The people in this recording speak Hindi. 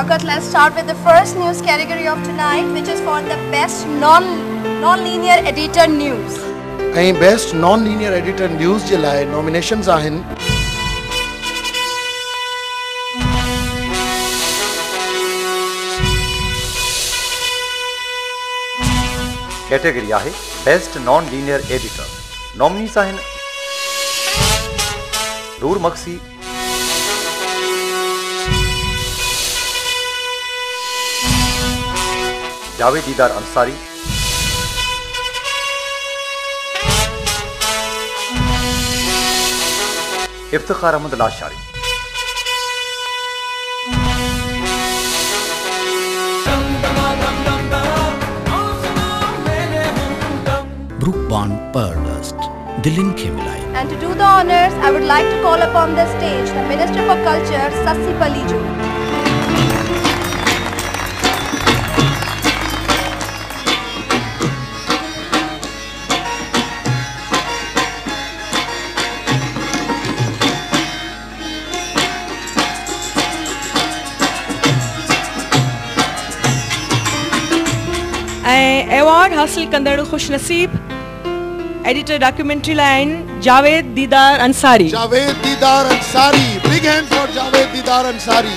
Shaukat, let's start with the first news category of tonight, which is for the best non-linear editor news. ऐं best non linear editor news जे लाइ नॉमिनेशन्स आहिनि कैटेगरी आहे best non linear editor. Nominees आहिनि Noor Maksi, Javed Didar Ansari, Iftikhar Ahmed Lashari. Brooke Bond pearl dust दिलिन खेमिलाई। And to do the honors, I would like to call upon the stage the Minister for Culture, Sassi Paliju. Award हासिल कंदड़ खुशनसीब editor documentary line Javed Didar Ansari. Javed Didar Ansari, big hand for Javed Didar Ansari.